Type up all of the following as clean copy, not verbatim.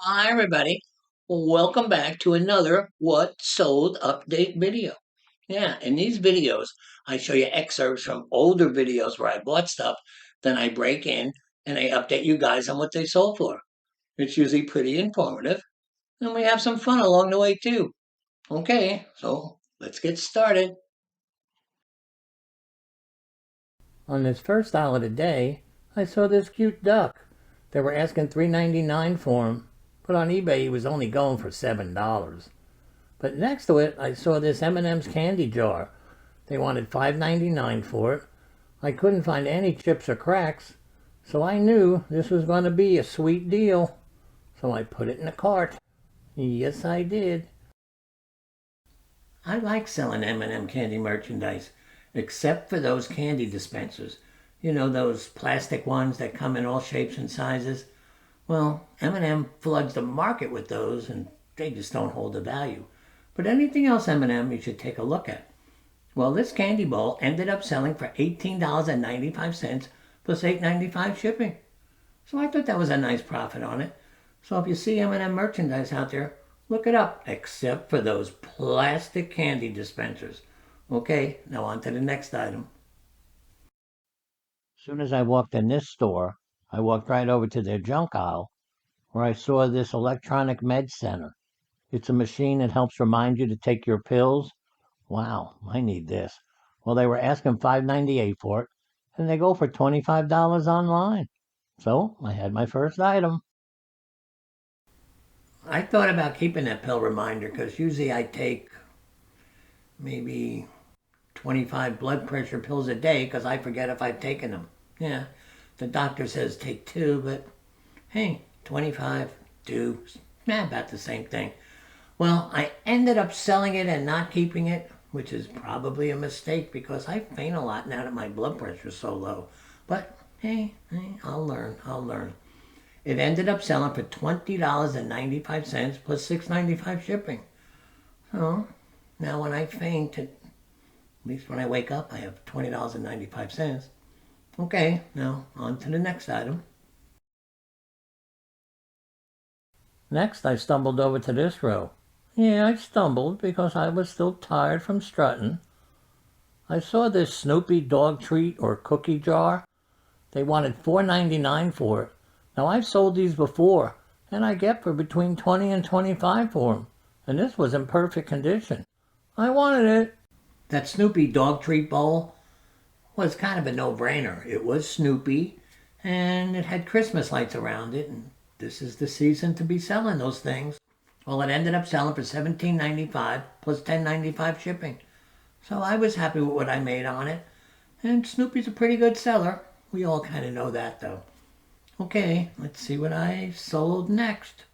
Hi, everybody. Welcome back to another What Sold Update video. Yeah, in these videos, I show you excerpts from older videos where I bought stuff, then I break in and I update you guys on what they sold for. It's usually pretty informative, and we have some fun along the way, too. Okay, so let's get started. On this first aisle of the day, I saw this cute duck. They were asking $3.99 for him, but on eBay he was only going for $7. But next to it, I saw this M&M's candy jar. They wanted $5.99 for it. I couldn't find any chips or cracks, so I knew this was going to be a sweet deal. So I put it in the cart. Yes, I did. I like selling M&M candy merchandise, except for those candy dispensers. You know, those plastic ones that come in all shapes and sizes. Well, M&M floods the market with those, and they just don't hold the value. But anything else M&M you should take a look at. Well, this candy bowl ended up selling for $18.95 plus $8.95 shipping. So I thought that was a nice profit on it. So if you see M&M merchandise out there, look it up, except for those plastic candy dispensers. Okay, now on to the next item. As soon as I walked in this store, I walked right over to their junk aisle where I saw this electronic med center. It's a machine that helps remind you to take your pills. Wow, I need this. Well, they were asking $5.98 for it, and they go for $25 online. So I had my first item. I thought about keeping that pill reminder because usually I take maybe 25 blood pressure pills a day because I forget if I've taken them. Yeah, the doctor says take two, but hey, 25, two, about the same thing. Well, I ended up selling it and not keeping it, which is probably a mistake because I faint a lot now that my blood pressure is so low. But hey, I'll learn. It ended up selling for $20.95 plus $6.95 shipping. So now when I faint, at least when I wake up, I have $20.95. Okay, now on to the next item. Next, I stumbled over to this row. Yeah, I stumbled because I was still tired from strutting. I saw this Snoopy dog treat or cookie jar. They wanted $4.99 for it. Now, I've sold these before, and I get for between 20 and 25 for them. And this was in perfect condition. I wanted it. That Snoopy dog treat bowl was kind of a no-brainer. It was Snoopy, and it had Christmas lights around it, and this is the season to be selling those things. Well, it ended up selling for $17.95 plus $10.95 shipping. So I was happy with what I made on it. And Snoopy's a pretty good seller. We all kind of know that, though. Okay, let's see what I sold next.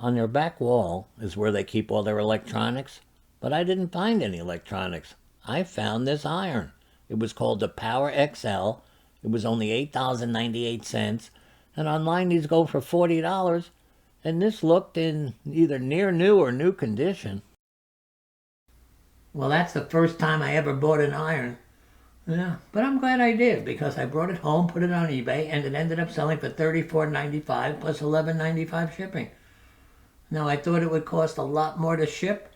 On their back wall is where they keep all their electronics, but I didn't find any electronics. I found this iron. It was called the Power XL. It was only $8.98, and online these go for $40, and this looked in either near new or new condition. Well, that's the first time I ever bought an iron. Yeah, but I'm glad I did because I brought it home, put it on eBay, and it ended up selling for $34.95 plus $11.95 shipping. Now I thought it would cost a lot more to ship,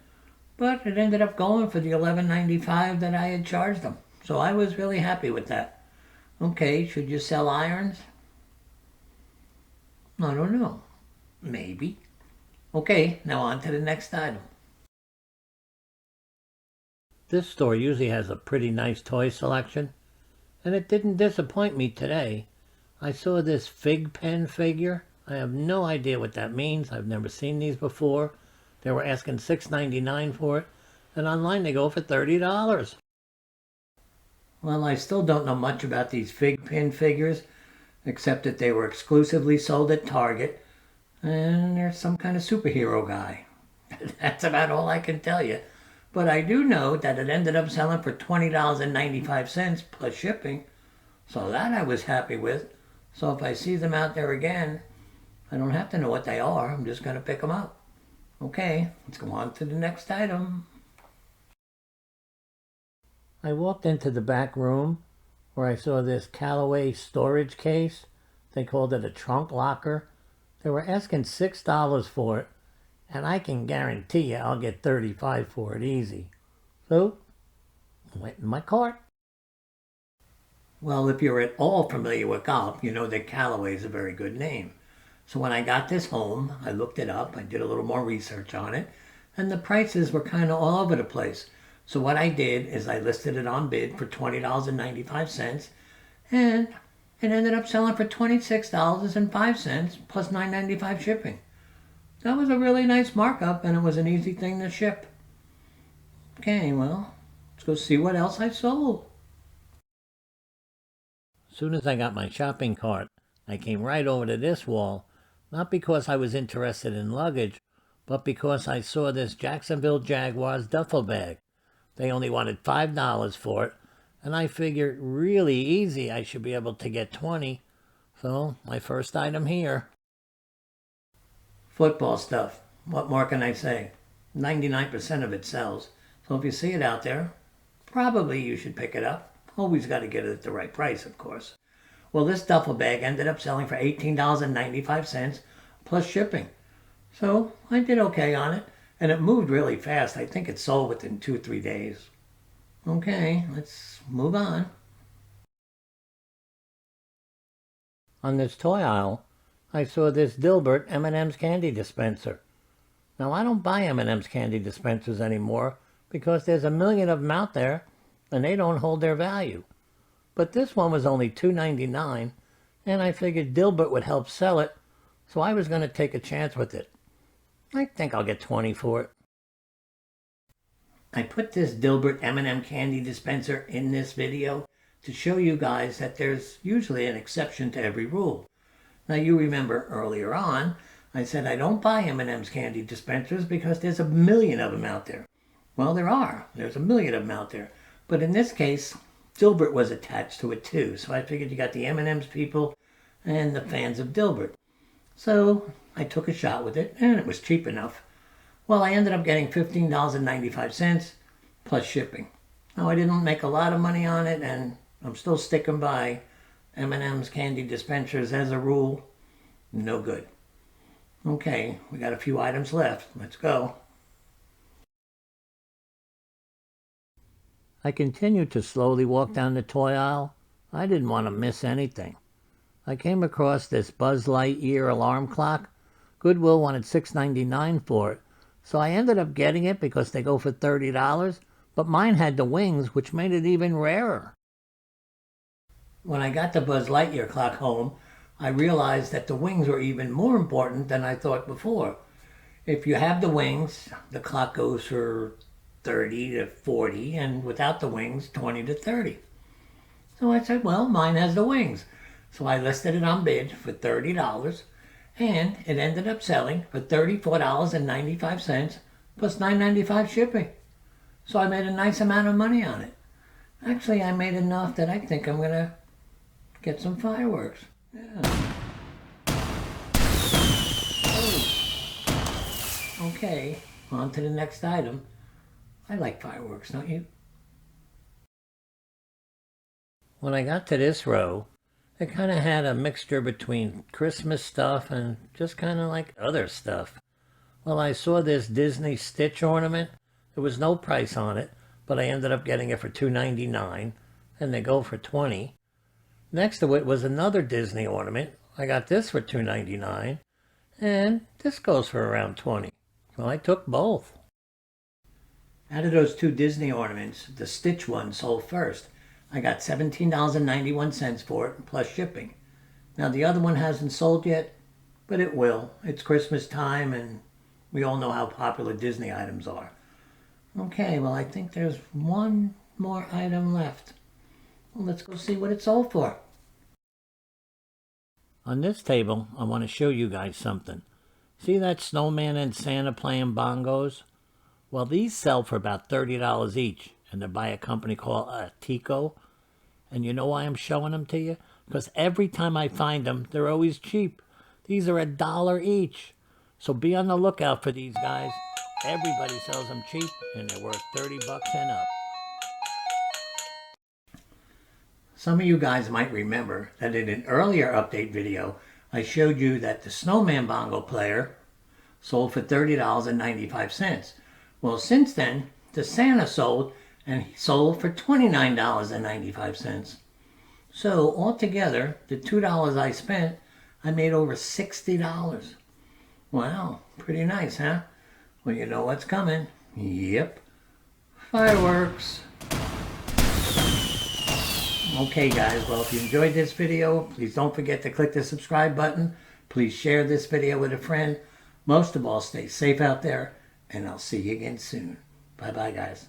but it ended up going for the $11.95 that I had charged them. So I was really happy with that. Okay, should you sell irons? I don't know. Maybe. Okay, now on to the next item. This store usually has a pretty nice toy selection, and it didn't disappoint me today. I saw this fig pen figure. I have no idea what that means. I've never seen these before. They were asking $6.99 for it, and online they go for $30. Well, I still don't know much about these fig pen figures, except that they were exclusively sold at Target, and they're some kind of superhero guy. That's about all I can tell you. But I do know that it ended up selling for $20.95 plus shipping, so that I was happy with. So if I see them out there again, I don't have to know what they are. I'm just going to pick them up. Okay, let's go on to the next item. I walked into the back room where I saw this Callaway storage case. They called it a trunk locker. They were asking $6 for it, and I can guarantee you I'll get $35 for it easy. So, I went in my cart. Well, if you're at all familiar with golf, you know that Callaway is a very good name. So when I got this home, I looked it up, I did a little more research on it, and the prices were kind of all over the place. So what I did is I listed it on bid for $20.95, and it ended up selling for $26.05 plus $9.95 shipping. That was a really nice markup, and it was an easy thing to ship. Okay, well, let's go see what else I sold. As soon as I got my shopping cart, I came right over to this wall, not because I was interested in luggage, but because I saw this Jacksonville Jaguars duffel bag. They only wanted $5 for it, and I figured really easy I should be able to get 20. So, my first item here. Football stuff. What more can I say? 99% of it sells. So if you see it out there, probably you should pick it up. Always got to get it at the right price, of course. Well, this duffel bag ended up selling for $18.95 plus shipping. So I did okay on it, and it moved really fast. I think it sold within 2 or 3 days. Okay, let's move on. On this toy aisle, I saw this Dilbert M&M's candy dispenser. Now, I don't buy M&M's candy dispensers anymore because there's a million of them out there and they don't hold their value. But this one was only $2.99, and I figured Dilbert would help sell it, so I was going to take a chance with it. I think I'll get 20 for it. I put this Dilbert M&M candy dispenser in this video to show you guys that there's usually an exception to every rule. Now you remember earlier on, I said I don't buy M&M's candy dispensers because there's a million of them out there. Well, there are. There's a million of them out there. But in this case, Dilbert was attached to it too. So I figured you got the M&M's people and the fans of Dilbert. So I took a shot with it, and it was cheap enough. Well, I ended up getting $15.95 plus shipping. Now, I didn't make a lot of money on it, and I'm still sticking by M&M's candy dispensers as a rule. No good. Okay, we got a few items left. Let's go. I continued to slowly walk down the toy aisle. I didn't want to miss anything. I came across this Buzz Lightyear alarm clock. Goodwill wanted $6.99 for it, so I ended up getting it because they go for $30, but mine had the wings, which made it even rarer. When I got the Buzz Lightyear clock home, I realized that the wings were even more important than I thought before. If you have the wings, the clock goes for 30 to 40, and without the wings, 20 to 30. So I said, well, mine has the wings. So I listed it on bid for $30, and it ended up selling for $34.95 plus $9.95 shipping. So I made a nice amount of money on it. Actually, I made enough that I think I'm going to get some fireworks. Yeah. Oh. Okay, on to the next item. I like fireworks, don't you? When I got to this row, it kind of had a mixture between Christmas stuff and just kind of like other stuff. Well, I saw this Disney Stitch ornament. There was no price on it, but I ended up getting it for $2.99, and they go for $20. Next to it was another Disney ornament. I got this for $2.99, and this goes for around $20. So I took both. Out of those two Disney ornaments, the Stitch one sold first. I got $17.91 for it, plus shipping. Now the other one hasn't sold yet, but it will. It's Christmas time, and we all know how popular Disney items are. Okay, well, I think there's one more item left. Well, let's go see what it sold for. On this table, I want to show you guys something. See that Snowman and Santa playing bongos? Well, these sell for about $30 each, and they're by a company called Tico. And you know why I'm showing them to you? Because every time I find them, they're always cheap. These are $1 each. So be on the lookout for these guys. Everybody sells them cheap, and they're worth $30 and up. Some of you guys might remember that in an earlier update video, I showed you that the Snowman Bongo player sold for $30.95. Well, since then, the Santa sold, and he sold for $29.95. So altogether, the $2 I spent, I made over $60. Wow, pretty nice, huh? Well, you know what's coming. Yep, fireworks. Okay guys, well if you enjoyed this video, please don't forget to click the subscribe button. Please share this video with a friend. Most of all, stay safe out there, and I'll see you again soon. Bye bye guys.